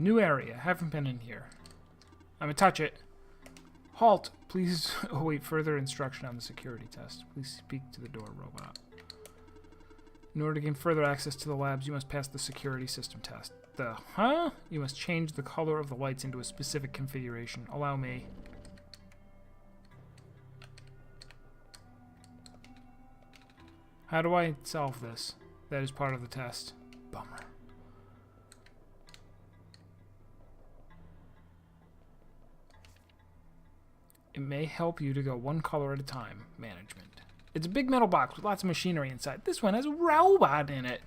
New area. Haven't been in here. I'm gonna touch it. Halt. Please await further instruction on the security test. Please speak to the door robot. In order to gain further access to the labs, you must pass the security system test. You must change the color of the lights into a specific configuration. Allow me. How do I solve this? That is part of the test. Bummer. It may help you to go one color at a time. Management. It's a big metal box with lots of machinery inside. This one has a robot in it.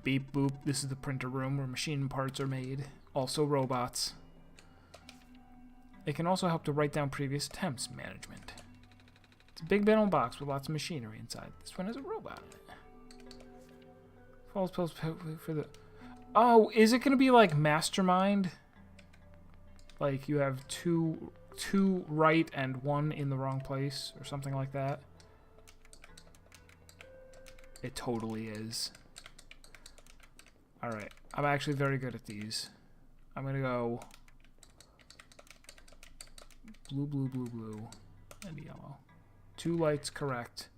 Beep boop. This is the printer room where machine parts are made. Also robots. It can also help to write down previous attempts. Management. It's a big metal box with lots of machinery inside. This one has a robot in it. False pills for the... Oh, is it going to be like Mastermind? Like you have two right and one in the wrong place or something like that? It totally is. Alright, I'm actually very good at these. I'm going to go blue, blue, blue, blue, and yellow. 2 lights correct.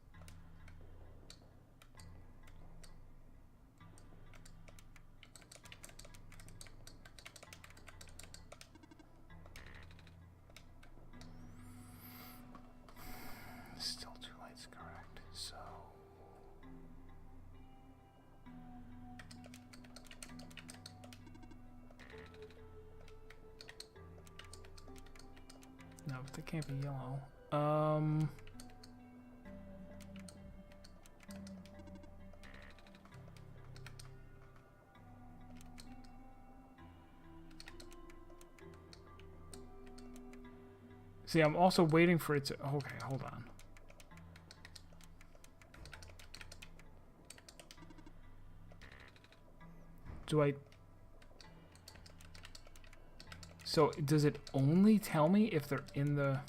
Still 2 lights correct, so... No, but they can't be yellow. See, I'm also waiting for it to... Okay, hold on. Do I... So, does it only tell me if they're in the...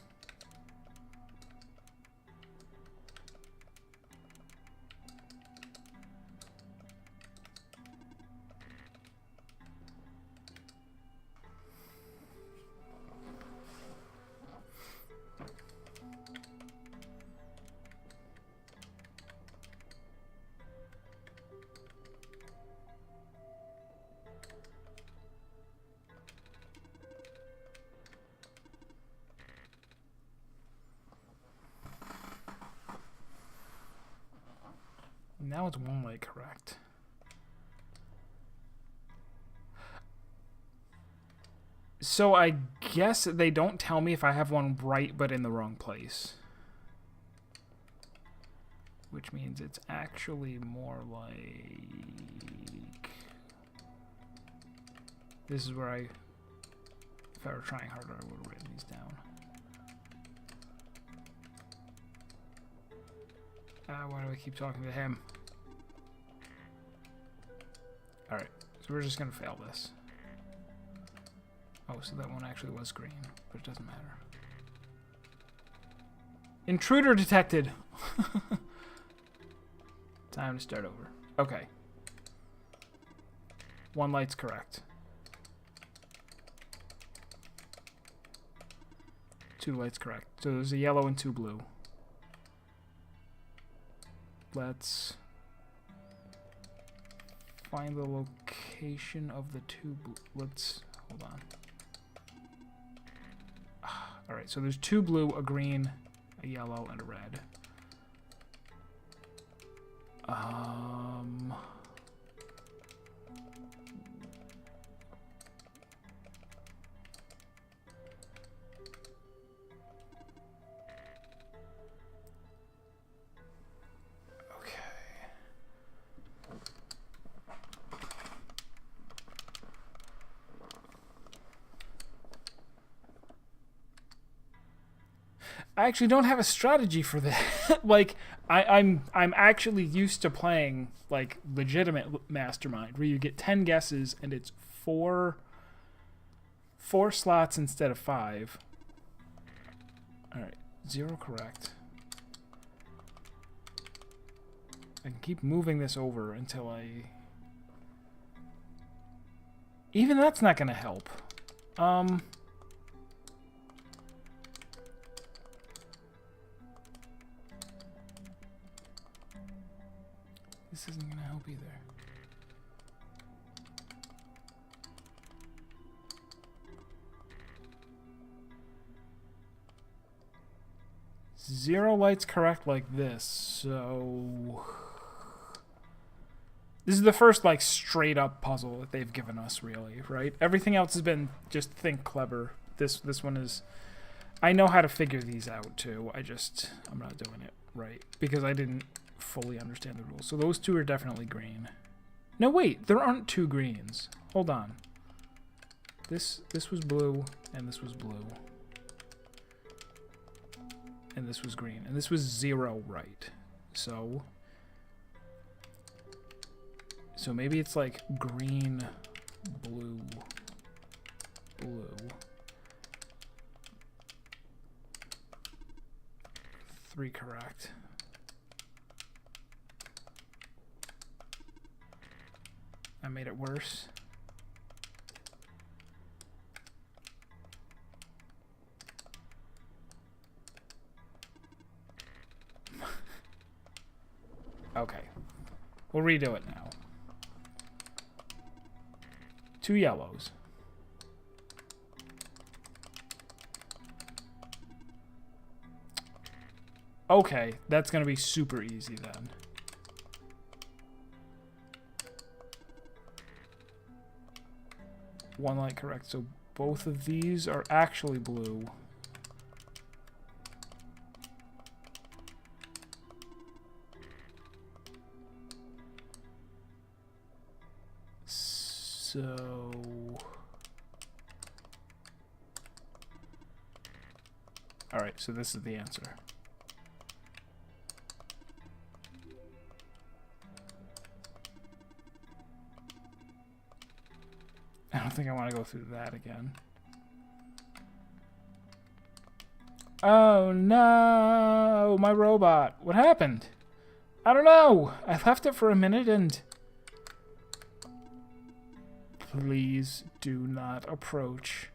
Now it's 1 light correct. So I guess they don't tell me if I have one right but in the wrong place. Which means it's actually more like... This is where if I were trying harder, I would have written these down. Why do I keep talking to him? Alright, so we're just going to fail this. Oh, so that one actually was green, but it doesn't matter. Intruder detected! Time to start over. Okay. 1 light's correct. 2 lights correct. So there's a yellow and 2 blue. Let's find the location of the 2 blue. Let's hold on. All right, so there's 2 blue, a green, a yellow, and a red. I actually don't have a strategy for that. Like, I'm actually used to playing like legitimate Mastermind, where you get 10 guesses and it's four slots instead of 5. All right, 0 correct. I can keep moving this over until I Even that's not going to help. This isn't going to help either. Zero light's correct like this, so... This is the first, like, straight-up puzzle that they've given us, really, right? Everything else has been just think clever. This one is... I know how to figure these out, too. I'm not doing it right, because I didn't fully understand the rules. So those two are definitely green. No, wait, there aren't two greens. Hold on. This was blue, and this was blue. And this was green. And this was 0 right. So maybe it's like green, blue, blue. 3 correct. I made it worse. Okay. We'll redo it now. 2 yellows. Okay, that's gonna be super easy then. One light correct, so both of these are actually blue. So... Alright, so this is the answer. I don't think I want to go through that again. Oh no! My robot! What happened? I don't know! I left it for a minute and... Please do not approach.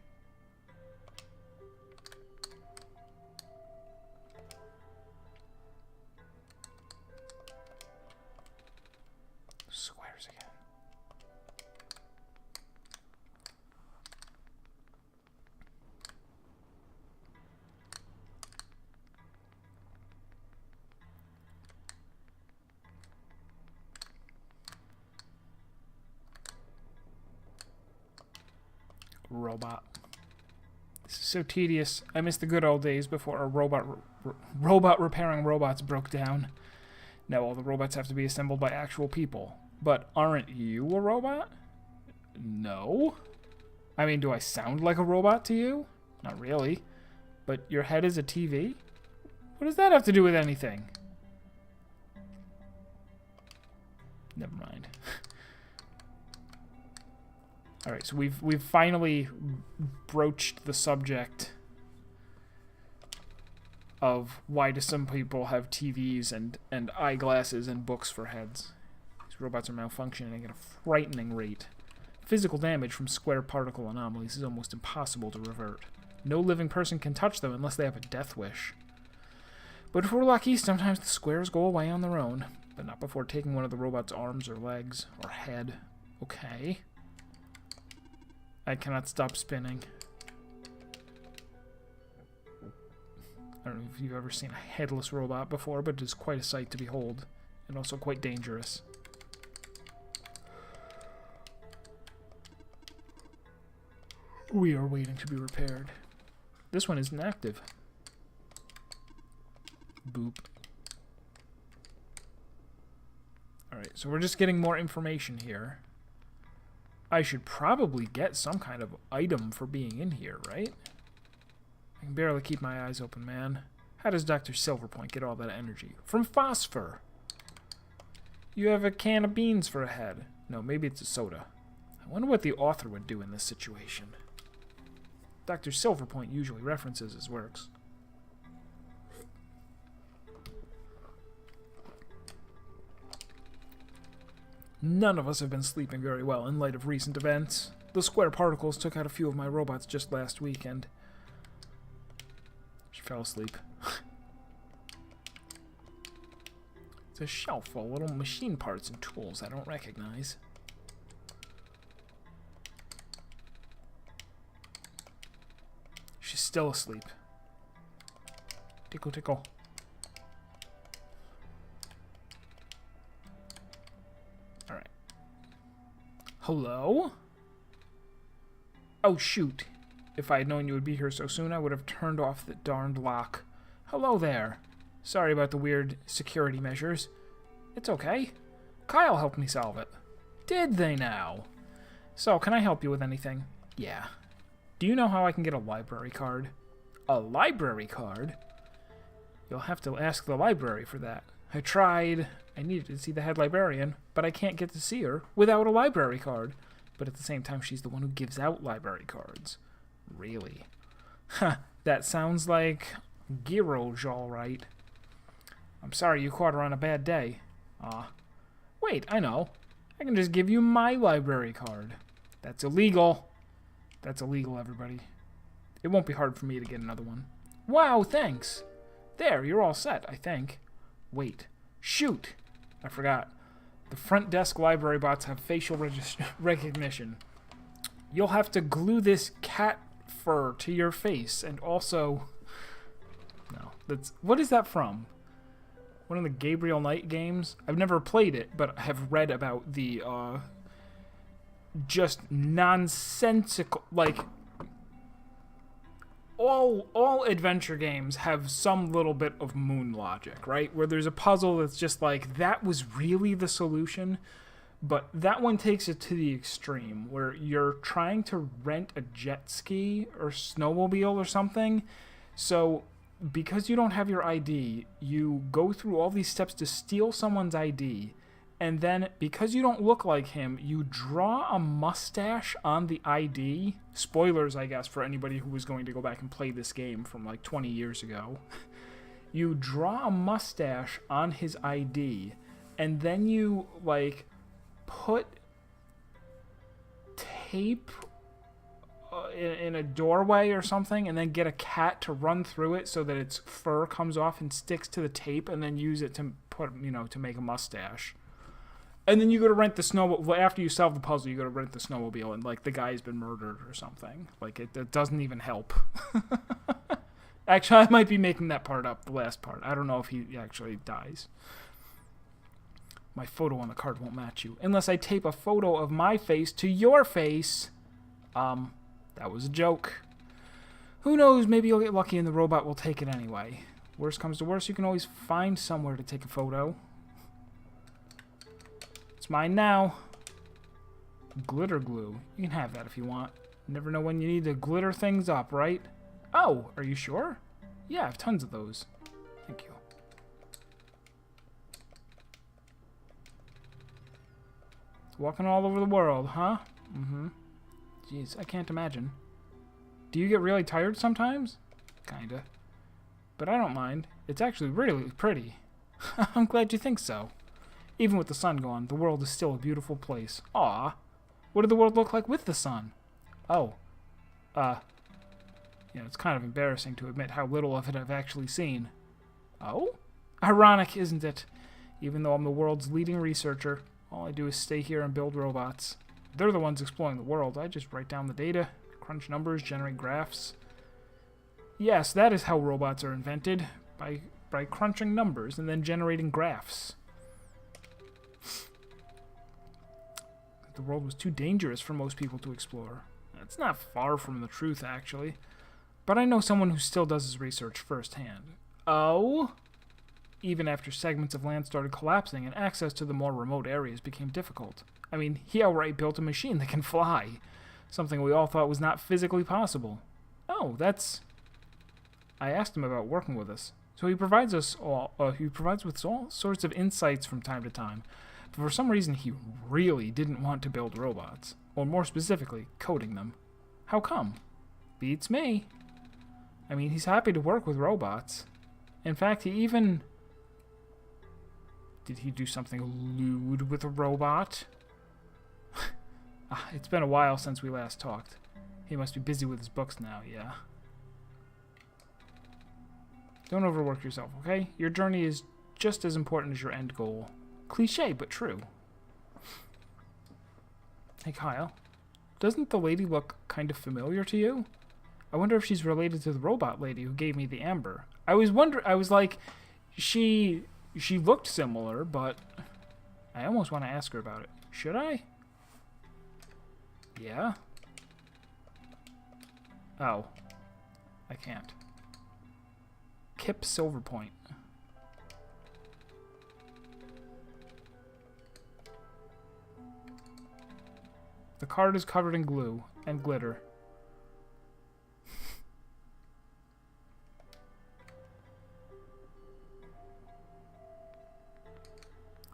Squares again. Robot. This is so tedious. I miss the good old days before a robot repairing robots broke down. Now all the robots have to be assembled by actual people. But aren't you a robot? No. I mean, do I sound like a robot to you? Not really. But your head is a TV? What does that have to do with anything? Never mind. All right, so we've finally broached the subject of why do some people have TVs and eyeglasses and books for heads. These robots are malfunctioning at a frightening rate. Physical damage from square particle anomalies is almost impossible to revert. No living person can touch them unless they have a death wish. But if we're lucky, sometimes the squares go away on their own, but not before taking one of the robot's arms or legs or head. Okay. I cannot stop spinning. I don't know if you've ever seen a headless robot before, but it is quite a sight to behold, and also quite dangerous. We are waiting to be repaired. This one isn't active. Boop. Alright, so we're just getting more information here. I should probably get some kind of item for being in here, right? I can barely keep my eyes open, man. How does Dr. Silverpoint get all that energy? From phosphor! You have a can of beans for a head. No, maybe it's a soda. I wonder what the author would do in this situation. Dr. Silverpoint usually references his works. None of us have been sleeping very well in light of recent events. The square particles took out a few of my robots just last weekend. She fell asleep. It's a shelf full of little machine parts and tools I don't recognize. She's still asleep. Tickle, tickle. Alright. Hello? Oh, shoot. If I had known you would be here so soon, I would have turned off the darned lock. Hello there. Sorry about the weird security measures. It's okay. Kyle helped me solve it. Did they now? So, can I help you with anything? Yeah. Do you know how I can get a library card? A library card? You'll have to ask the library for that. I tried. I needed to see the head librarian, but I can't get to see her without a library card. But at the same time, she's the one who gives out library cards. Really? Huh, that sounds like Giroj, all right. I'm sorry you caught her on a bad day. Wait, I know. I can just give you my library card. That's illegal. That's illegal, everybody. It won't be hard for me to get another one. Wow, thanks. There, you're all set, I think. Wait. Shoot! I forgot. The front desk library bots have facial recognition. You'll have to glue this cat fur to your face, and also... No, that's... What is that from? One of the Gabriel Knight games? I've never played it, but have read about the, just nonsensical... Like... All adventure games have some little bit of moon logic, right? Where there's a puzzle that's just like, that was really the solution, but that one takes it to the extreme, where you're trying to rent a jet ski or snowmobile or something, so because you don't have your ID, you go through all these steps to steal someone's ID, and then, because you don't look like him, you draw a mustache on the ID. Spoilers, I guess, for anybody who was going to go back and play this game from like 20 years ago. You draw a mustache on his ID, and then you, like, put tape in a doorway or something, and then get a cat to run through it so that its fur comes off and sticks to the tape, and then use it to put, to make a mustache. And then you go to rent the snowmobile. After you solve the puzzle, you go to rent the snowmobile, and, like, the guy's been murdered or something. Like, it doesn't even help. Actually, I might be making that part up, the last part. I don't know if he actually dies. My photo on the card won't match you. Unless I tape a photo of my face to your face. That was a joke. Who knows, maybe you'll get lucky and the robot will take it anyway. Worst comes to worst, you can always find somewhere to take a photo. It's mine now. Glitter glue. You can have that if you want. Never know when you need to glitter things up, right? Oh, are you sure? Yeah, I have tons of those. Thank you. Walking all over the world, huh? Mm-hmm. Jeez, I can't imagine. Do you get really tired sometimes? Kinda. But I don't mind. It's actually really pretty. I'm glad you think so. Even with the sun gone, the world is still a beautiful place. Aw. What did the world look like with the sun? Oh. It's kind of embarrassing to admit how little of it I've actually seen. Oh? Ironic, isn't it? Even though I'm the world's leading researcher, all I do is stay here and build robots. They're the ones exploring the world. I just write down the data, crunch numbers, generate graphs. Yes, that is how robots are invented. By crunching numbers and then generating graphs. The world was too dangerous for most people to explore. It's not far from the truth, actually. But I know someone who still does his research firsthand. Oh? Even after segments of land started collapsing and access to the more remote areas became difficult. I mean, he outright built a machine that can fly. Something we all thought was not physically possible. Oh, that's... I asked him about working with us. So he provides us all sorts of insights from time to time. But for some reason, he really didn't want to build robots. Or more specifically, coding them. How come? Beats me. I mean, he's happy to work with robots. In fact, he even... Did he do something lewd with a robot? Ah, it's been a while since we last talked. He must be busy with his books now, yeah. Don't overwork yourself, okay? Your journey is just as important as your end goal. Cliché, but true. Hey, Kyle. Doesn't the lady look kind of familiar to you? I wonder if she's related to the robot lady who gave me the amber. I was like, she looked similar, but I almost want to ask her about it. Should I? Yeah? Oh. I can't. Kip Silverpoint. The card is covered in glue and glitter.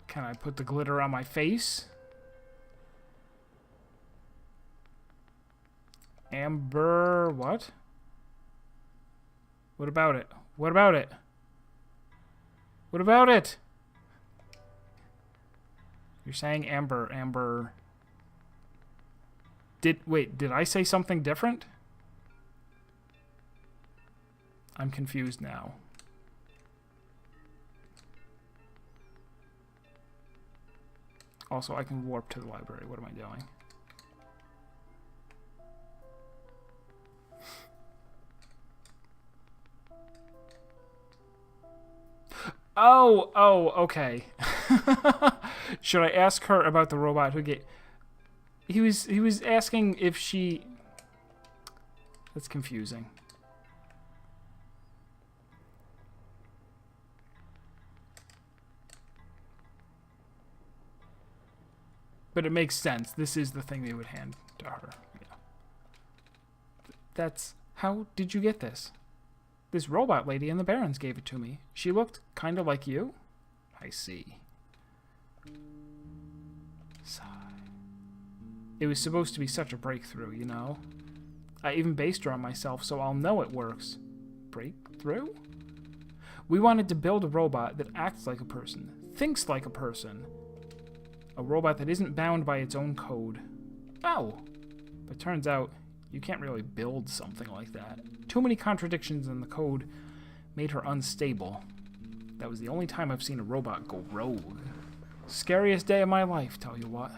Can I put the glitter on my face? Amber, what? What about it? What about it? What about it? You're saying amber. Wait, did I say something different? I'm confused now. Also, I can warp to the library. What am I doing? Oh, okay. Should I ask her about the robot who gave... He was asking if she... That's confusing. But it makes sense. This is the thing they would hand to her. Yeah. That's... How did you get this? This robot lady in the Barrens gave it to me. She looked kind of like you. I see. Sigh. It was supposed to be such a breakthrough, you know? I even based her on myself, so I'll know it works. Breakthrough? We wanted to build a robot that acts like a person, thinks like a person. A robot that isn't bound by its own code. Oh! But turns out, you can't really build something like that. Too many contradictions in the code made her unstable. That was the only time I've seen a robot go rogue. Scariest day of my life, tell you what.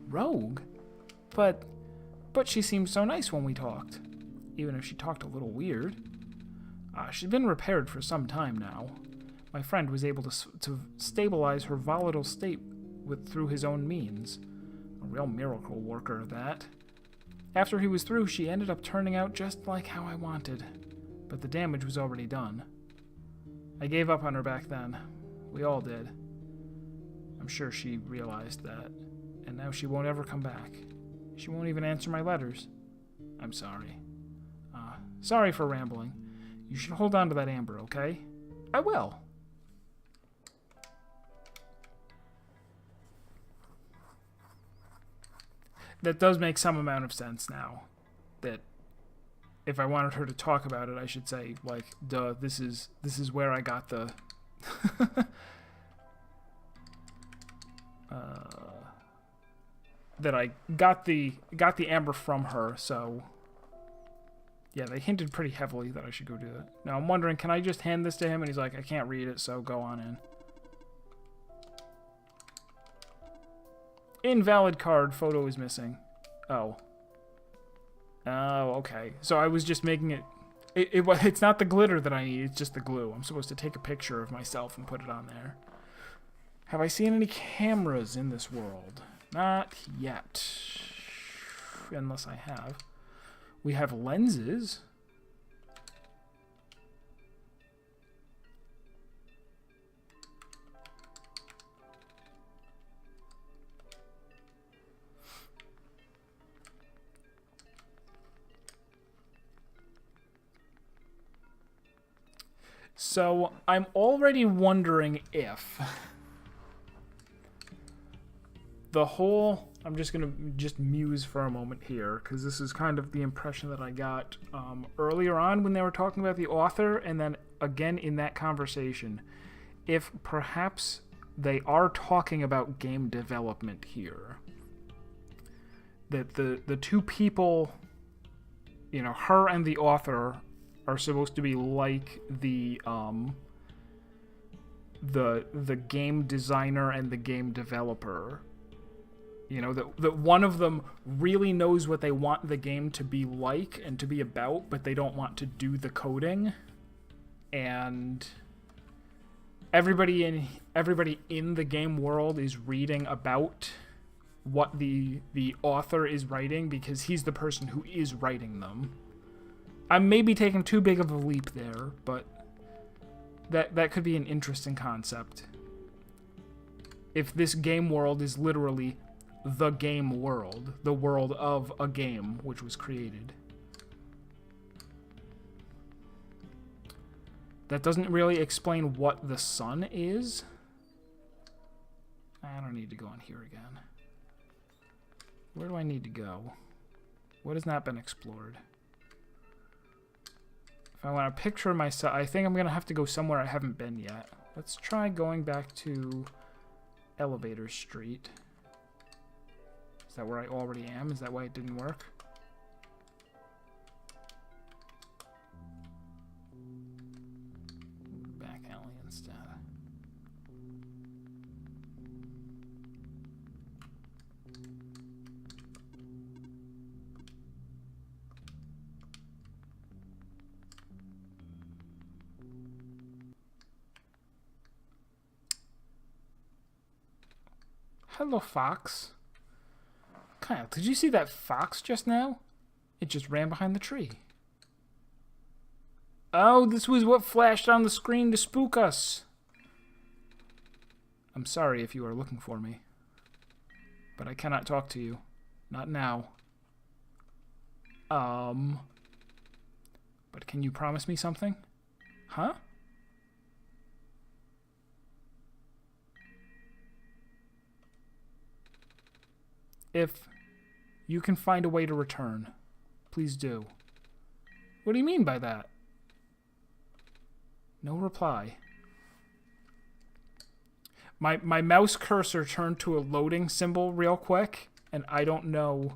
Rogue? But she seemed so nice when we talked. Even if she talked a little weird. She's been repaired for some time now. My friend was able to stabilize her volatile state through his own means. A real miracle worker, that. After he was through, she ended up turning out just like how I wanted. But the damage was already done. I gave up on her back then. We all did. I'm sure she realized that. And now she won't ever come back. She won't even answer my letters. I'm sorry. Sorry for rambling. You should hold on to that amber, okay? I will. That does make some amount of sense now. That if I wanted her to talk about it, I should say, like, duh, this is where I got the that I got the amber from her, so yeah, they hinted pretty heavily that I should go do that. Now I'm wondering, can I just hand this to him? And he's like, I can't read it, so go on in. Invalid card, photo is missing. Oh. Oh, okay. So I was just making it... It's not the glitter that I need, it's just the glue. I'm supposed to take a picture of myself and put it on there. Have I seen any cameras in this world? Not yet. Unless I have. We have lenses. So, I'm already wondering if the whole... I'm just going to muse for a moment here, because this is kind of the impression that I got earlier on when they were talking about the author, and then again in that conversation. If perhaps they are talking about game development here. that the two people, you know, her and the author, are supposed to be like the game designer and the game developer. You know, that one of them really knows what they want the game to be like and to be about, but they don't want to do the coding. And everybody in the game world is reading about what the author is writing because he's the person who is writing them. I'm maybe taking too big of a leap there, but that could be an interesting concept. If this game world is literally the game world, the world of a game which was created. That doesn't really explain what the sun is. I don't need to go on here again. Where do I need to go? What has not been explored? If I want to picture myself, I think I'm going to have to go somewhere I haven't been yet. Let's try going back to Elevator Street. Is that where I already am? Is that why it didn't work? Back alley instead. Hello, fox. Kyle, did you see that fox just now? It just ran behind the tree. Oh, this was what flashed on the screen to spook us. I'm sorry if you are looking for me, but I cannot talk to you. Not now. But can you promise me something? Huh? If you can find a way to return, please do. What do you mean by that? No reply. My mouse cursor turned to a loading symbol real quick, and I don't know.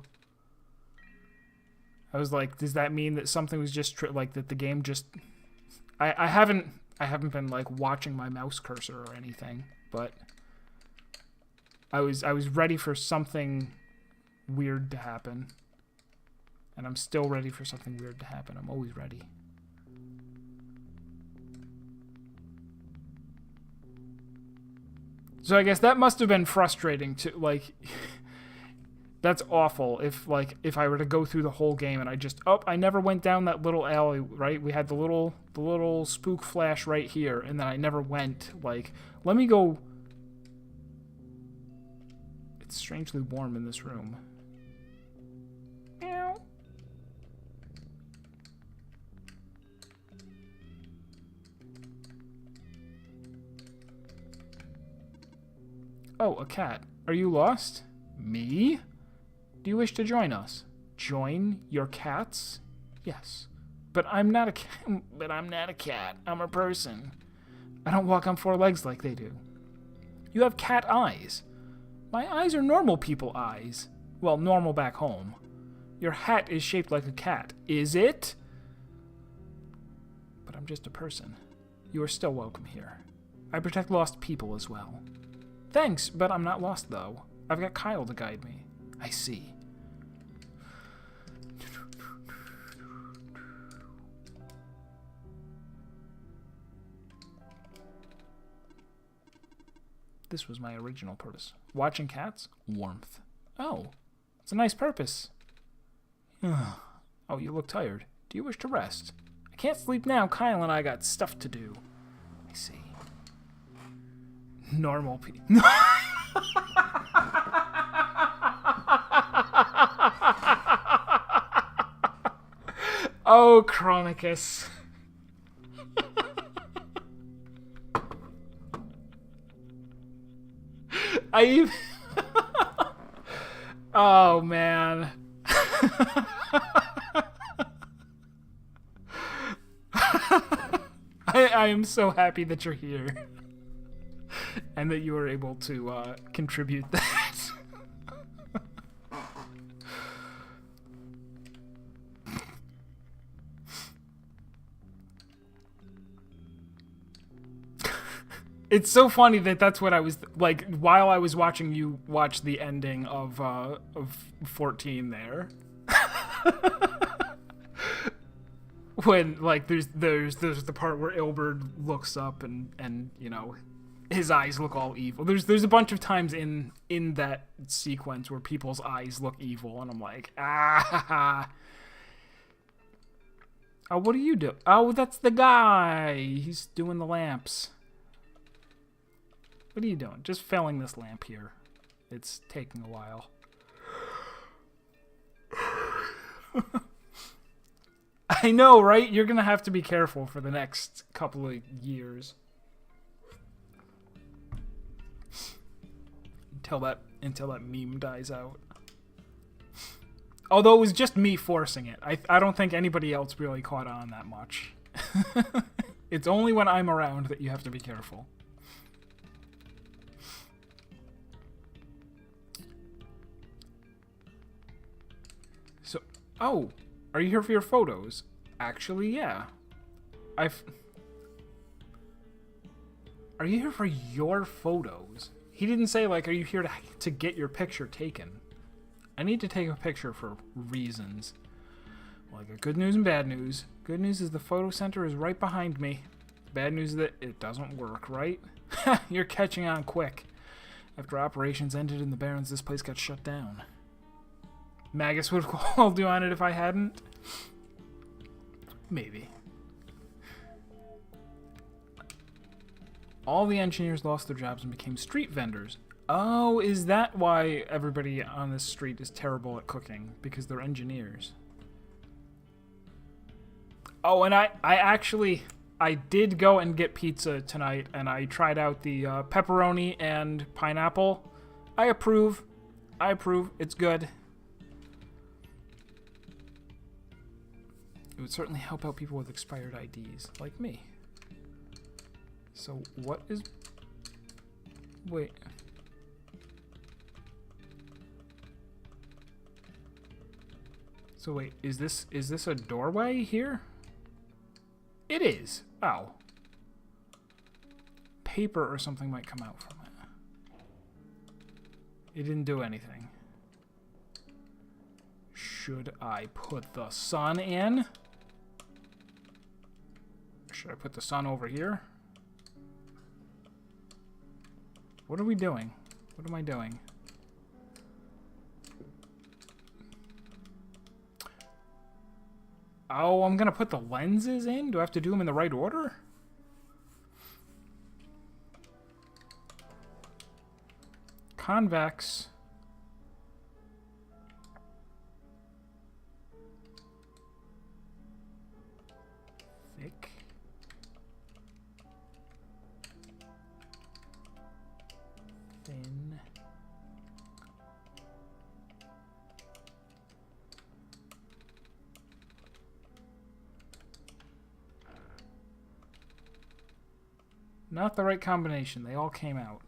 I was like, does that mean that something was just like that the game just I haven't been like watching my mouse cursor or anything, but I was ready for something weird to happen. And I'm still ready for something weird to happen. I'm always ready. So I guess that must have been frustrating to, like, that's awful if I were to go through the whole game and I never went down that little alley, right? We had the little spook flash right here, and then I never went, like, let me go. It's strangely warm in this room. Meow. Oh, a cat. Are you lost? Me? Do you wish to join us? Join your cats? Yes. But I'm not a cat. But I'm not a cat. I'm a person. I don't walk on four legs like they do. You have cat eyes. My eyes are normal people eyes. Well, normal back home. Your hat is shaped like a cat. Is it? But I'm just a person. You are still welcome here. I protect lost people as well. Thanks, but I'm not lost, though. I've got Kyle to guide me. I see. This was my original purpose. Watching cats? Warmth. Oh, it's a nice purpose. Oh, you look tired. Do you wish to rest? I can't sleep now. Kyle and I got stuff to do. I see. Normal people. Oh, Chronicus. Oh, man. I am so happy that you're here. And that you were able to contribute that. It's so funny that that's what I was like while I was watching you watch the ending of 14 there. When like there's the part where Ilberd looks up and you know his eyes look all evil. There's a bunch of times in that sequence where people's eyes look evil, and I'm like, ah. Oh, what do you do? Oh, that's the guy. He's doing the lamps. What are you doing? Just filling this lamp here. It's taking a while. I know, right? You're gonna have to be careful for the next couple of years. Until that meme dies out. Although it was just me forcing it. I don't think anybody else really caught on that much. It's only when I'm around that you have to be careful. So, oh, are you here for your photos? Actually, yeah. Are you here for your photos? He didn't say, like, are you here to get your picture taken? I need to take a picture for reasons. Well, I got good news and bad news. Good news is the photo center is right behind me. Bad news is that it doesn't work, right? You're catching on quick. After operations ended in the Barrens, this place got shut down. Magus would have called you on it if I hadn't. Maybe. All the engineers lost their jobs and became street vendors. Oh, is that why everybody on this street is terrible at cooking? Because they're engineers. Oh, and I did go and get pizza tonight, and I tried out the pepperoni and pineapple. I approve. It's good. It would certainly help out people with expired IDs, like me. So, what is... Wait... So wait, is this a doorway here? It is. Oh. Paper or something might come out from it. It didn't do anything. Should I put the sun in? Should I put the sun over here? What are we doing? What am I doing? Oh, I'm gonna put the lenses in? Do I have to do them in the right order? Convex. Thick. Thin. Not the right combination. They all came out.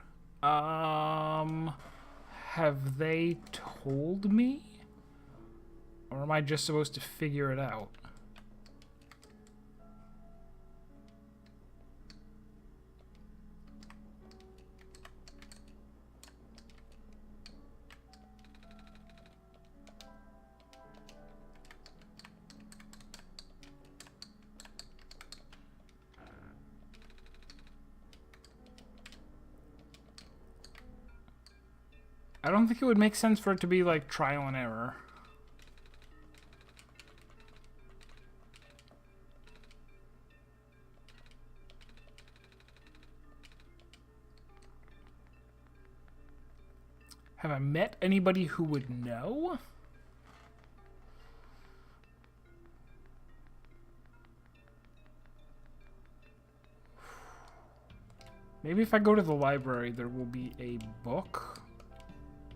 Have they told me? Or am I just supposed to figure it out? I don't think it would make sense for it to be like trial and error. Have I met anybody who would know? Maybe if I go to the library, there will be a book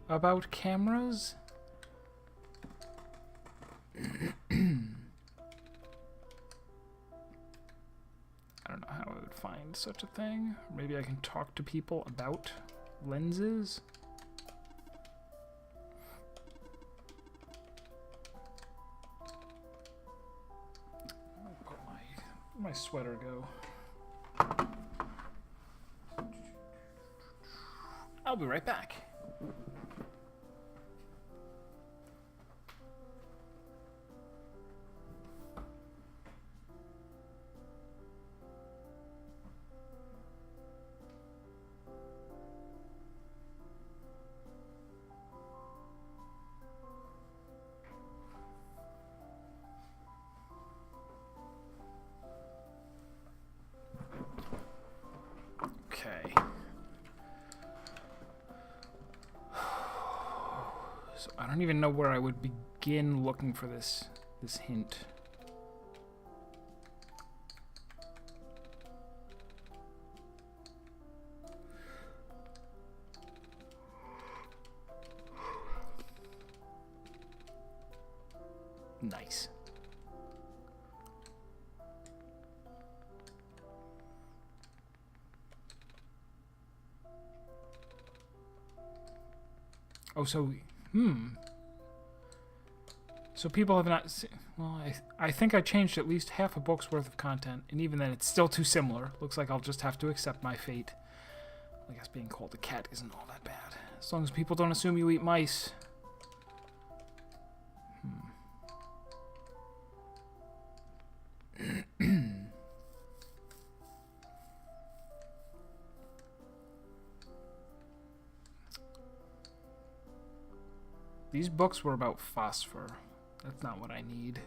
about cameras. I don't know how I would find such a thing. Maybe I can talk to people about lenses. Where'd my sweater go? I'll be right back. Okay. So I don't even know where I would begin looking for this hint. Nice. Oh, so, So people have not seen... Well, I think I changed at least half a book's worth of content, and even then it's still too similar. Looks like I'll just have to accept my fate. I guess being called a cat isn't all that bad. As long as people don't assume you eat mice. These books were about phosphor. That's not what I need.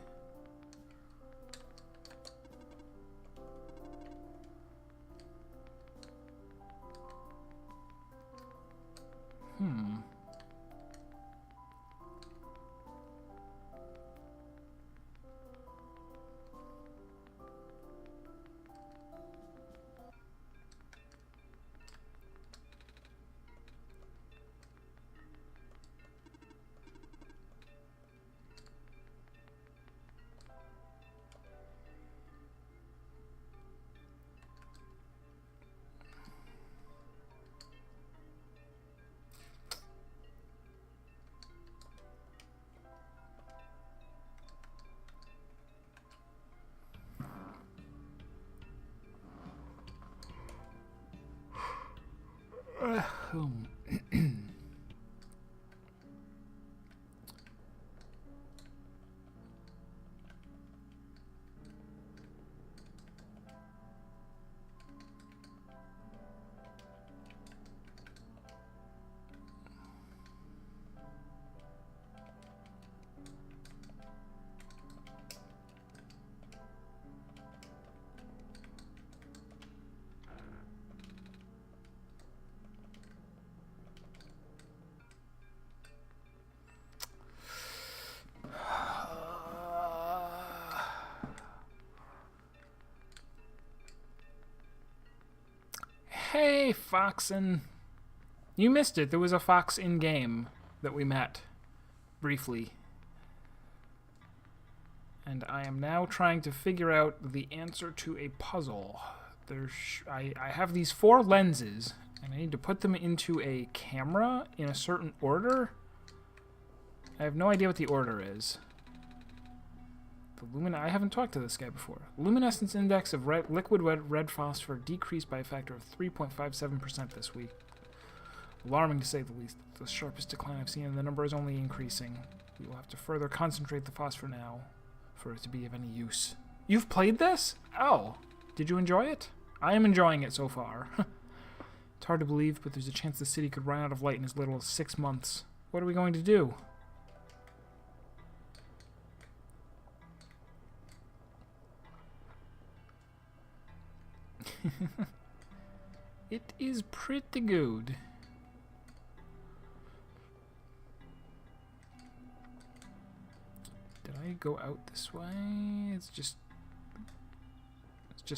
Hey, Foxen. You missed it. There was a fox in-game that we met briefly. And I am now trying to figure out the answer to a puzzle. I have these 4 lenses, and I need to put them into a camera in a certain order. I have no idea what the order is. I haven't talked to this guy before. Luminescence index of liquid red phosphor decreased by a factor of 3.57% this week. Alarming to say the least. The sharpest decline I've seen, and the number is only increasing. We will have to further concentrate the phosphor now for it to be of any use. You've played this? Oh. Did you enjoy it? I am enjoying it so far. It's hard to believe, but there's a chance the city could run out of light in as little as 6 months. What are we going to do? It is pretty good. Did I go out this way? It's just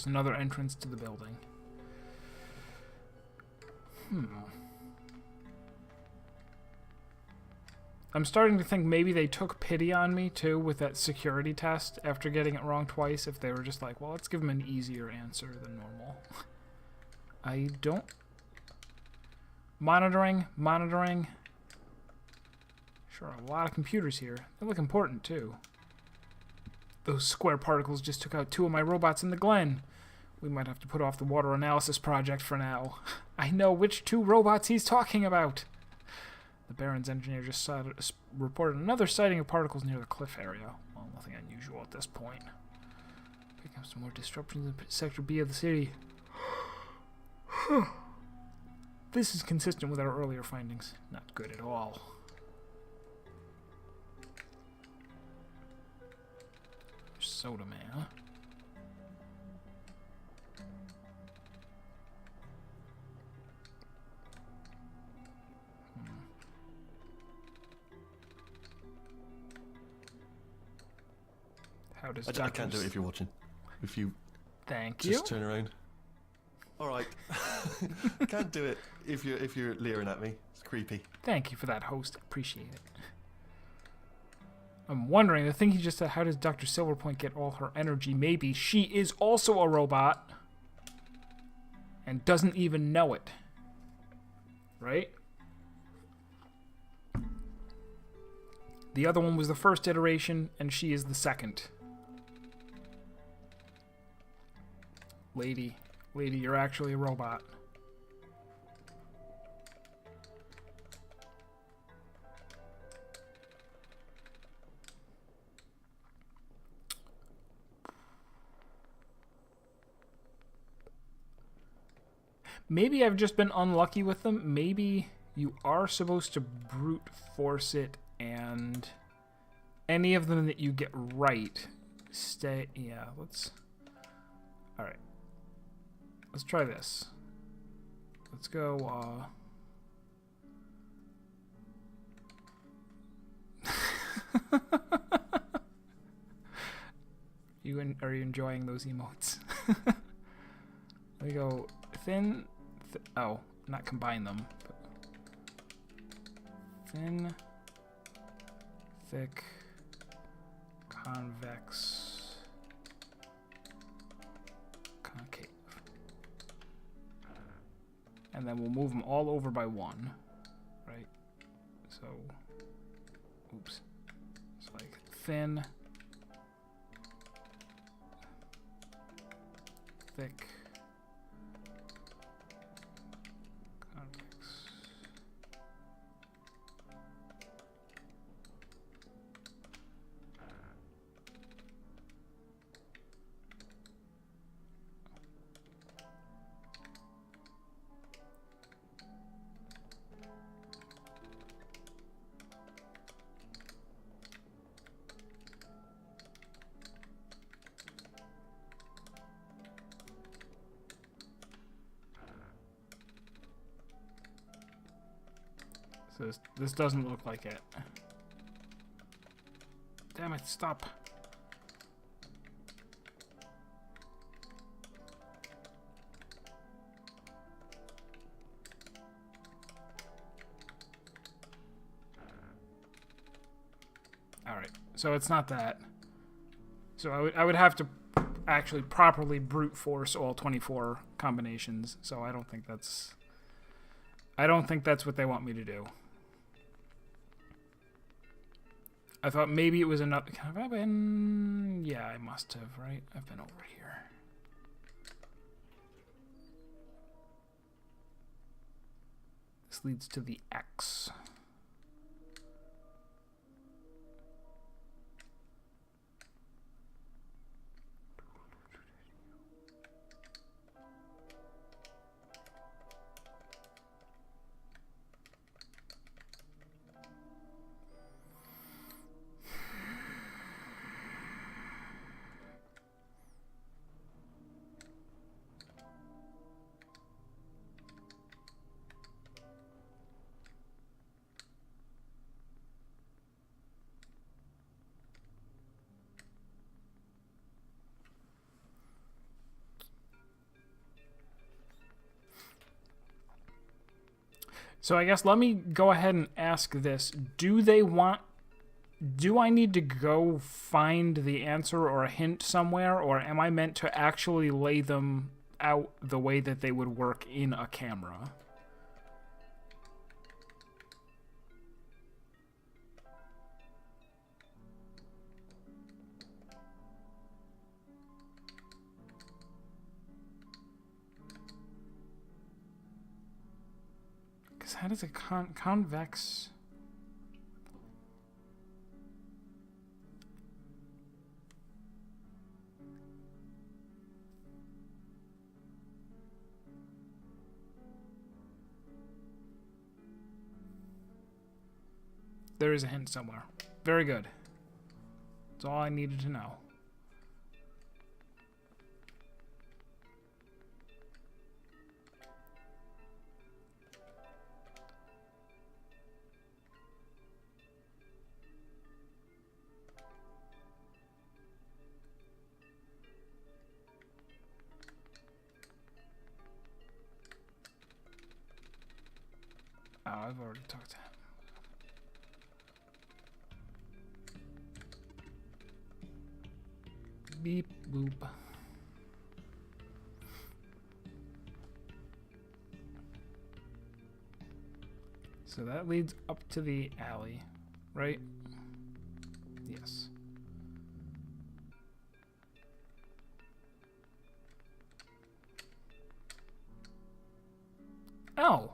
another entrance to the building. I'm starting to think maybe they took pity on me too with that security test after getting it wrong twice. If they were just like, well, let's give them an easier answer than normal. I don't... Monitoring. Sure, a lot of computers here. They look important too. Those square particles just took out 2 of my robots in the Glen. We might have to put off the water analysis project for now. I know which 2 robots he's talking about. The Baron's engineer just reported another sighting of particles near the cliff area. Well, nothing unusual at this point. Picking up some more disruptions in Sector B of the city. This is consistent with our earlier findings. Not good at all. Soda man. How does I can't do it if you're watching. If you Thank you. just turn around. All right. Can't do it if you're leering at me. It's creepy. Thank you for that, host. Appreciate it. I'm wondering, the thing he just said, how does Dr. Silverpoint get all her energy? Maybe she is also a robot and doesn't even know it. Right? The other one was the first iteration, and she is the second. Lady, you're actually a robot. Maybe I've just been unlucky with them. Maybe you are supposed to brute force it, and any of them that you get right, stay. Yeah, let's. All right. Let's try this. Let's go. Are you enjoying those emotes? Let me go thin. Oh, not combine them. But thin, thick, convex, concave. And then we'll move them all over by 1, right? So, oops. It's like thin, thick, convex. So this doesn't look like it. Damn it, stop. Alright, so it's not that. So I would have to actually properly brute force all 24 combinations, so I don't think that's what they want me to do. I thought maybe it was another. Have I been? Yeah, I must have, right? I've been over here. This leads to the X. So I guess let me go ahead and ask this. Do I need to go find the answer or a hint somewhere, or am I meant to actually lay them out the way that they would work in a camera? How does a convex... There is a hint somewhere. Very good. That's all I needed to know. Oh, I've already talked to him. Beep boop. So that leads up to the alley, right? Yes. Oh.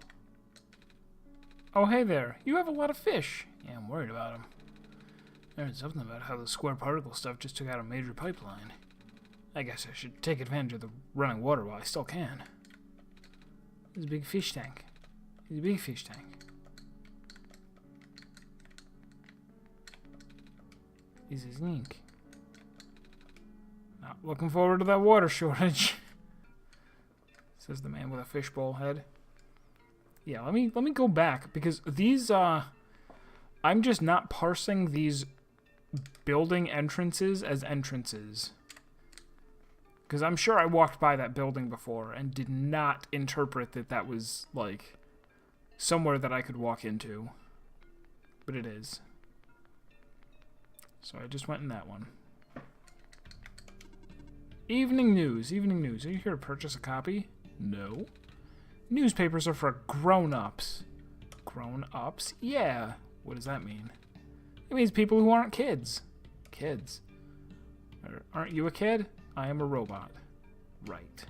Oh, hey there. You have a lot of fish. Yeah, I'm worried about them. There's something about how the square particle stuff just took out a major pipeline. I guess I should take advantage of the running water while I still can. There's a big fish tank. There's a big fish tank. This is ink. Not looking forward to that water shortage. Says the man with a fishbowl head. Yeah, let me go back because these I'm just not parsing these building entrances as entrances. Because I'm sure I walked by that building before and did not interpret that that was like somewhere that I could walk into. But it is. So I just went in that one. Evening news. Evening news. Are you here to purchase a copy? No. Newspapers are for grown-ups. Grown-ups? Yeah. What does that mean? It means people who aren't kids. Kids. Aren't you a kid? I am a robot. Right.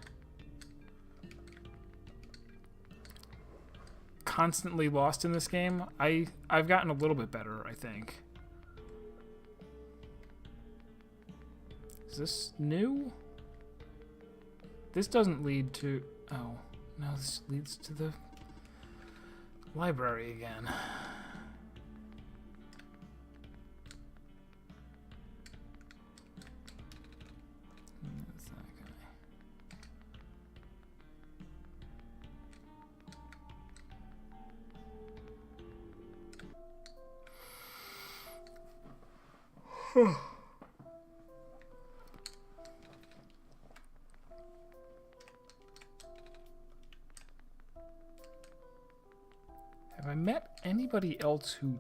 Constantly lost in this game. I've gotten a little bit better, I think. Is this new? This doesn't lead to... Oh, no, this leads to the library again. That's that guy. Have I met anybody else who...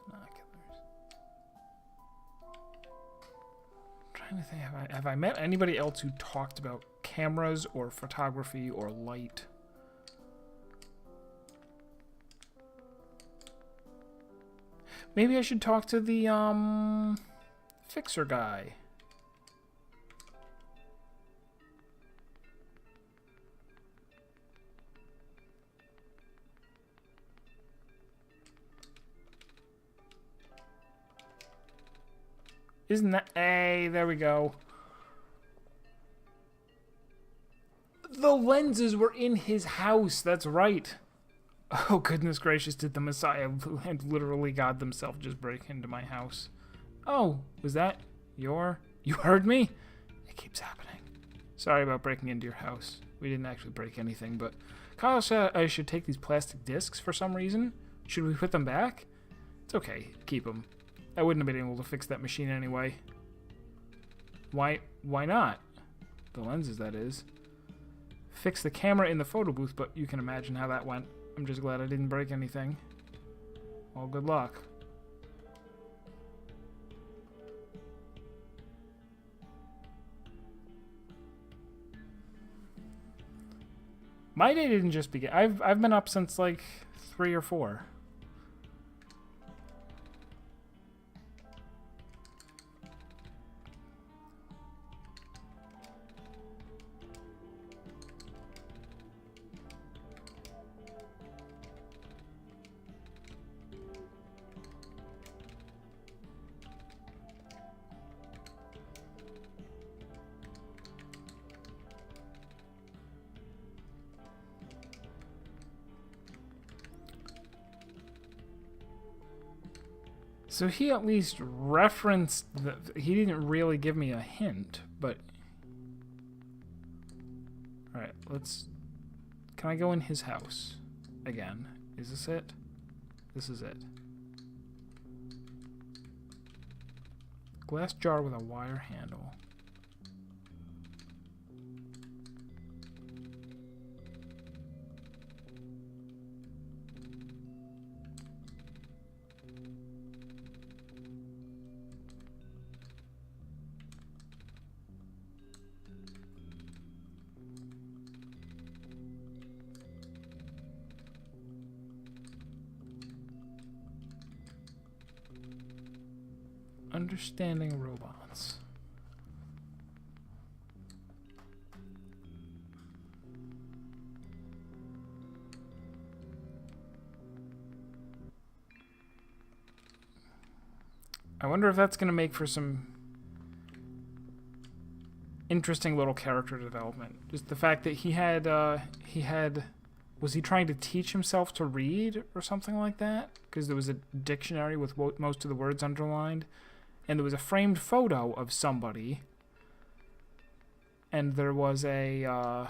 Binoculars. I'm trying to think, have I met anybody else who talked about cameras or photography or light? Maybe I should talk to the, fixer guy. Isn't that... Hey, there we go. The lenses were in his house. That's right. Oh, goodness gracious. Did the Messiah and literally God themselves just break into my house? Oh, was that your... You heard me? It keeps happening. Sorry about breaking into your house. We didn't actually break anything, but... Kyle said I should take these plastic discs for some reason. Should we put them back? It's okay. Keep them. I wouldn't have been able to fix that machine anyway. Why not? The lenses, that is. Fix the camera in the photo booth, but you can imagine how that went. I'm just glad I didn't break anything. Well, good luck. My day didn't just begin. I've been up since like 3 or 4. So he at least referenced he didn't really give me a hint, but all right, can I go in his house again? Is this it? This is it. Glass jar with a wire handle. Understanding robots. I wonder if that's going to make for some interesting little character development. Just the fact that he had, was he trying to teach himself to read or something like that? Because there was a dictionary with most of the words underlined. And there was a framed photo of somebody. And there was a,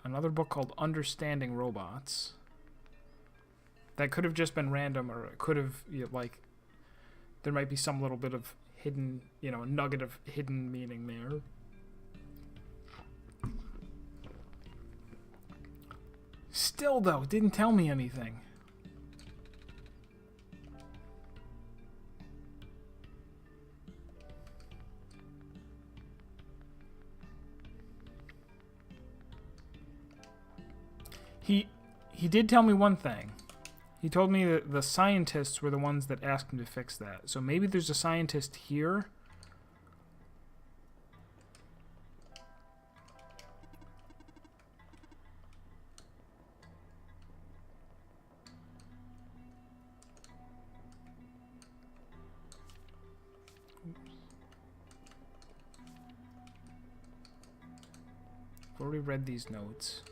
another book called Understanding Robots. That could have just been random, or it could have, like, there might be some little bit of hidden, nugget of hidden meaning there. Still, though, it didn't tell me anything. He did tell me one thing. He told me that the scientists were the ones that asked him to fix that. So maybe there's a scientist here. I've already read these notes.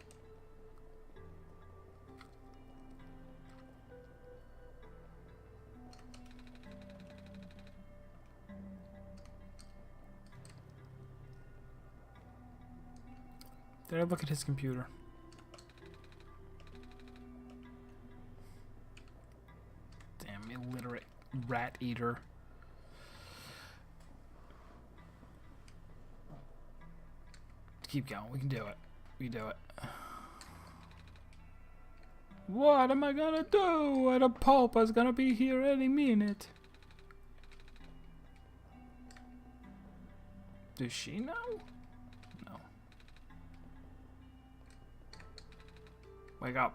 Did I look at his computer? Damn illiterate rat eater. Keep going. We can do it. We can do it. What am I gonna do? The pulpa's gonna be here any minute. Does she know? No. Wake up.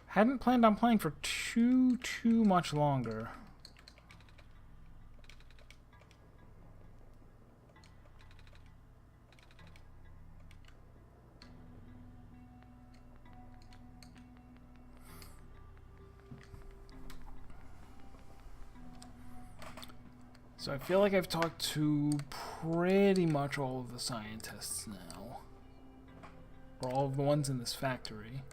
Hadn't planned on playing for too much longer. So I feel like I've talked to pretty much all of the scientists now. Or all of the ones in this factory.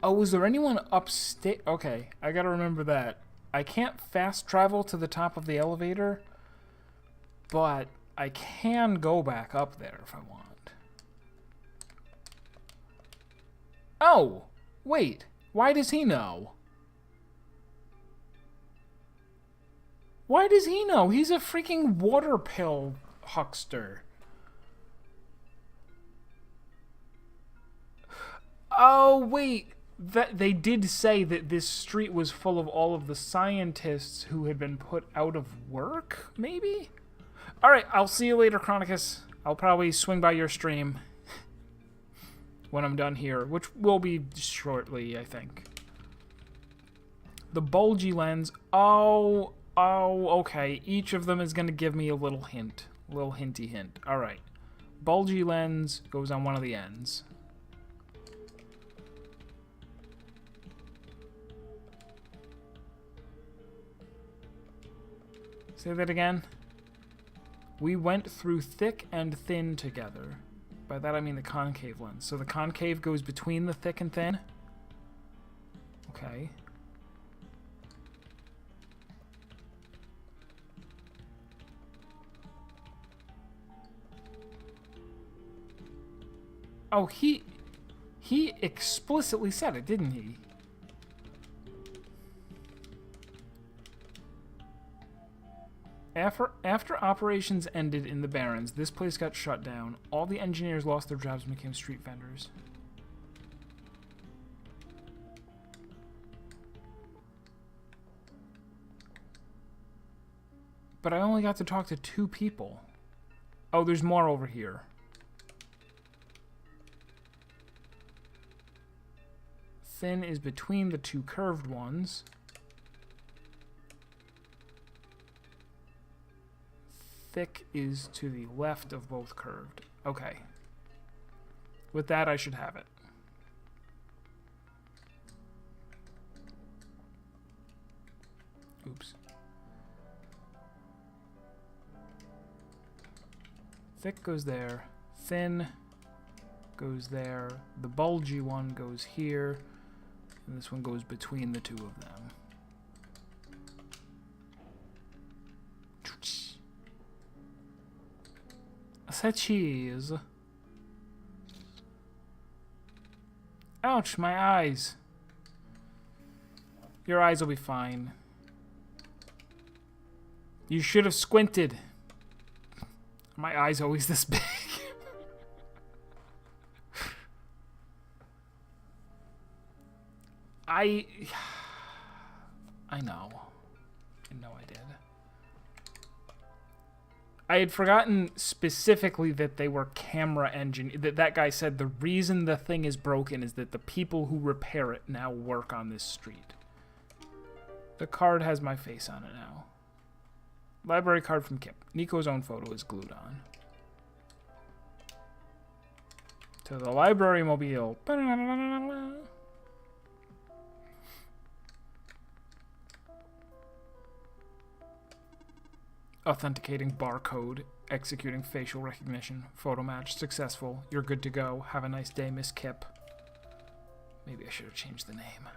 Oh, was there anyone upstate? Okay, I gotta remember that. I can't fast travel to the top of the elevator, but I can go back up there if I want. Oh, wait. Why does he know? Why does he know? He's a freaking water pill huckster. Oh, wait. They did say that this street was full of all of the scientists who had been put out of work, maybe? Alright, I'll see you later, Chronicus. I'll probably swing by your stream when I'm done here, which will be shortly, I think. The bulgy lens. Oh, okay. Each of them is going to give me a little hint. A little hinty hint. All right. Bulgy lens goes on one of the ends. Say that again. We went through thick and thin together. By that I mean the concave lens. So the concave goes between the thick and thin? Okay. Oh, he explicitly said it, didn't he? After operations ended in the Barrens, this place got shut down. All the engineers lost their jobs and became street vendors. But I only got to talk to 2 people. Oh, there's more over here. Thin is between the 2 curved ones. Thick is to the left of both curved. Okay. With that, I should have it. Oops. Thick goes there. Thin goes there. The bulgy one goes here. And this one goes between the 2 of them. I said cheese. Ouch, my eyes. Your eyes will be fine. You should have squinted. My eyes always this big. I know. I know I did. I had forgotten specifically that they were camera engine. That guy said the reason the thing is broken is that the people who repair it now work on this street. The card has my face on it now. Library card from Kip. Nico's own photo is glued on. To the library mobile. Authenticating barcode, executing facial recognition, photo match, successful. You're good to go. Have a nice day, Miss Kip. Maybe I should have changed the name.